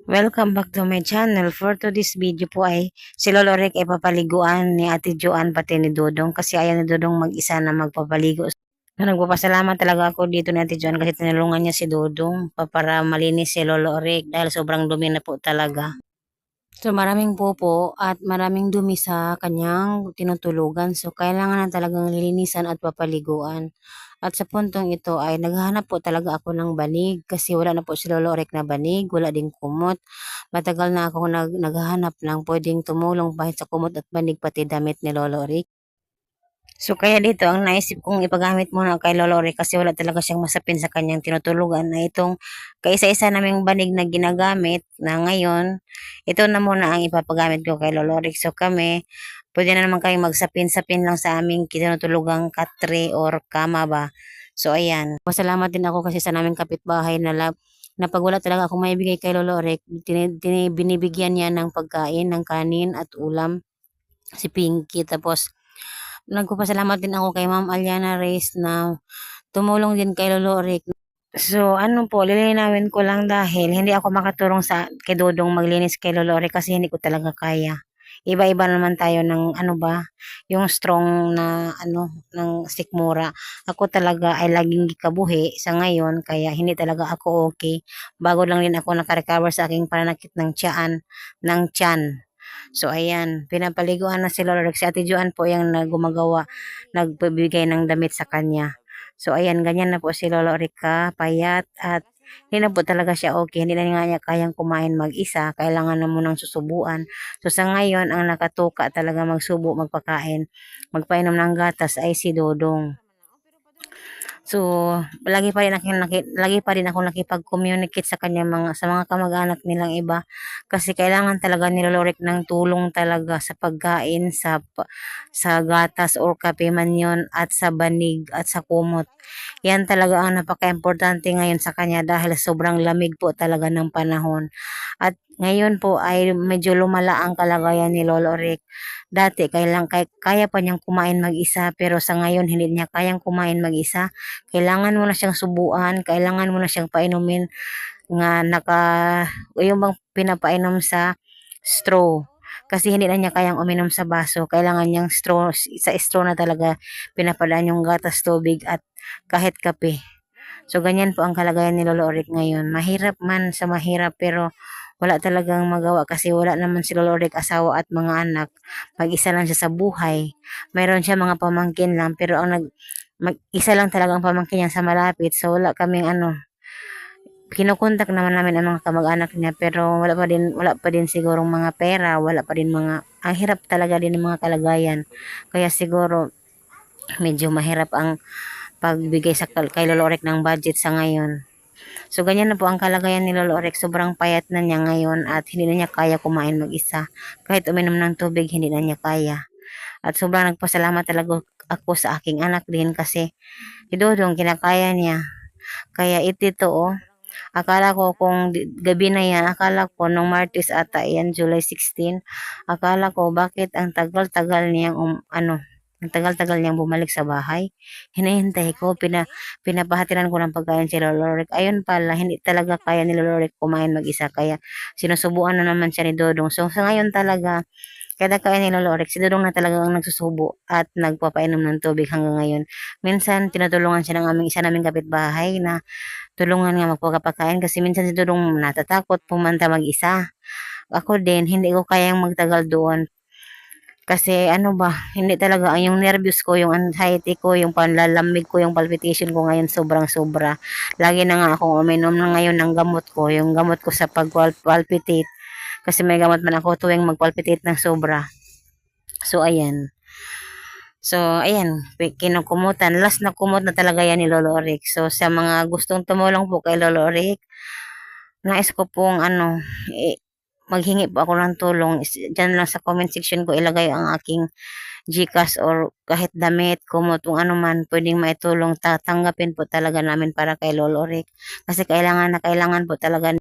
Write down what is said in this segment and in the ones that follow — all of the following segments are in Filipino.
Welcome back to my channel. For today's video po ay si Lolo Rick ay papaliguan ni Ate Joanne pati ni Dodong kasi ayaw ni Dodong mag-isa na magpapaligo. Nagpapasalamat talaga ako dito ni Ate Joanne kasi tinulungan niya si Dodong para malinis si Lolo Rick dahil sobrang dumi na po talaga. So maraming pupo at maraming dumi sa kanyang tinutulugan. So kailangan na talagang lilinisan at papaliguan. At sa puntong ito ay naghahanap po talaga ako ng banig kasi wala na po si Lolo Rick na banig, wala ding kumot. Matagal na ako naghahanap ng pwedeng tumulong kahit sa kumot at banig pati damit ni Lolo Rick. So kaya dito ang naisip kong ipagamit muna kay Lolo Rick kasi wala talaga siyang masapin sa kanyang tinutulugan na itong kaisa-isa naming banig na ginagamit na ngayon, ito na muna ang ipapagamit ko kay Lolo Rick. So kami, pwede na naman kayong magsapin-sapin lang sa aming tinutulugang katre or kama ba. So ayan, pasalamat din ako kasi sa naming kapitbahay na pag wala talaga akong maibigay kay Lolo Rick, binibigyan niya ng pagkain, ng kanin at ulam si Pinky. Tapos nagpapasalamat din ako kay Ma'am Aliana Reyes na tumulong din kay Lolo Rick. So, ano po, lilinawin ko lang dahil hindi ako makatulong sa kay Dodong maglinis kay Lolo Rick kasi hindi ko talaga kaya. Iba-iba naman tayo ng ano ba, yung strong na ano ng sikmura. Ako talaga ay laging gikabuhi sa ngayon kaya hindi talaga ako okay. Bago lang din ako nakarecover sa aking pananakit ng tiyan. So ayan, pinapaliguan na si Lolo Rex. Si Ate Joanne po yung gumagawa, nagbibigay ng damit sa kanya. So ayan, ganyan na po si Lolo Rica, payat at hindi na po talaga siya okay. Hindi na nga niya kayang kumain mag-isa. Kailangan na munang susubuan. So sa ngayon, ang nakatuka talaga magsubo, magpakain, magpainom ng gatas ay si Dodong. So, lagi pa rin ako nakipag-communicate sa kanya sa mga kamag-anak nilang iba kasi kailangan talaga ni Lorik ng tulong talaga sa pagkain, sa gatas or kape man yun at sa banig at sa kumot. Yan talaga ang napaka-importante ngayon sa kanya dahil sobrang lamig po talaga ng panahon. At ngayon po ay medyo lumala ang kalagayan ni Lolo Rick. Dati kaya pa niyang kumain mag-isa pero sa ngayon hindi niya kayang kumain mag-isa. Kailangan mo na siyang subuan, kailangan mo na siyang painumin nga yung bang pinapainom sa straw. Kasi hindi na niya kayang uminom sa baso. Kailangan niyang sa straw na talaga pinapadaan yung gatas, tubig at kahit kape. So, ganyan po ang kalagayan ni Lolo Oric ngayon. Mahirap man sa mahirap pero wala talagang magawa kasi wala naman si Lolo Oric asawa at mga anak. Mag-isa lang siya sa buhay. Mayroon siya mga pamangkin lang pero isa lang talaga ang pamangkin niya sa malapit. So, wala kaming kinukontak naman namin ang mga kamag-anak niya pero wala pa din sigurong mga pera, wala pa din ang hirap talaga din ng mga kalagayan. Kaya siguro medyo mahirap ang pagbigay kay Lolo Orek ng budget sa ngayon. So, ganyan na po ang kalagayan ni Lolo Orek. Sobrang payat na niya ngayon at hindi na niya kaya kumain mag-isa. Kahit uminom ng tubig, hindi na niya kaya. At sobrang nagpasalamat talaga ako sa aking anak din kasi idodong kinakaya niya. Kaya ito oh, akala ko kung gabi na yan, akala ko nung Martes ata yan, July 16, akala ko bakit ang tagal-tagal niyang ang tagal-tagal niyang bumalik sa bahay. Hinahintay ko, pinapahatiran ko ng pagkain si Lolo Rick. Ayun pala, hindi talaga kaya ni Lolo Rick kumain mag-isa. Kaya sinusubuan na naman siya ni Dodong. So sa ngayon talaga, kada kaya ni Lolo Rick, si Dodong na talaga ang nagsusubo at nagpapainom ng tubig hanggang ngayon. Minsan, tinutulungan siya ng isa naming kapitbahay na tulungan nga magpapakain kasi minsan si Dudong natatakot pumunta mag-isa. Ako din, hindi ko kayang magtagal doon. Kasi ano ba, hindi talaga yung nervous ko, yung anxiety ko, yung panlalamig ko, yung palpitation ko ngayon sobrang sobra. Lagi na nga akong uminom na ngayon ng gamot ko, yung gamot ko sa pag-palpitate. Kasi may gamot man ako tuwing mag-palpitate ng sobra. So, ayan. So, ayan, kinukumutan. Last na kumot na talaga yan ni Lolo Rick. So, sa mga gustong tumulong po kay Lolo Rick, nais ko pong maghingi po ako ng tulong. Diyan lang sa comment section ko ilagay ang aking GCash or kahit damit, kumot, kung ano man pwedeng maitulong. Tatanggapin po talaga namin para kay Lolo Rick. Kasi kailangan na kailangan po talaga.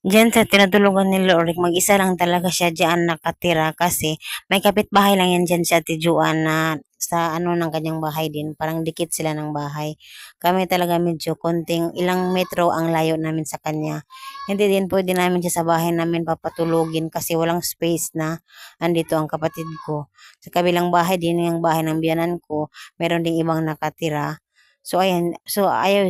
Diyan sa tinutulugan ni Lorik, mag-isa lang talaga siya diyan nakatira kasi may kapitbahay lang yan diyan si Ate Juan na sa ano ng kanyang bahay din, parang dikit sila ng bahay. Kami talaga medyo konting ilang metro ang layo namin sa kanya. Hindi din pwede namin siya sa bahay namin papatulugin kasi walang space na andito ang kapatid ko. Sa kabilang bahay din, yung bahay ng biyanan ko, meron ding ibang nakatira. So ayan, so ayaw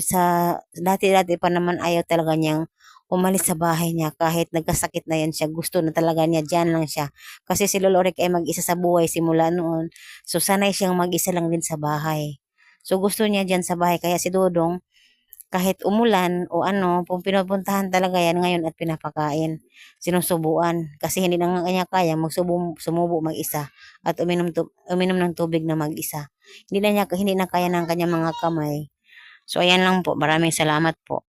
dati-dati pa naman ayaw talaga niyang umalis sa bahay niya kahit nagkasakit na yan siya. Gusto na talaga niya, diyan lang siya. Kasi si Lolo Rick ay mag-isa sa buhay simula noon. So sanay siyang mag-isa lang din sa bahay. So gusto niya diyan sa bahay. Kaya si Dodong, kahit umulan o ano, pinupuntahan talaga yan ngayon at pinapakain. Sinusubuan. Kasi hindi na nga kanya kaya sumubo mag-isa at uminom ng tubig na mag-isa. Hindi na kaya ng kanya mga kamay. So ayan lang po. Maraming salamat po.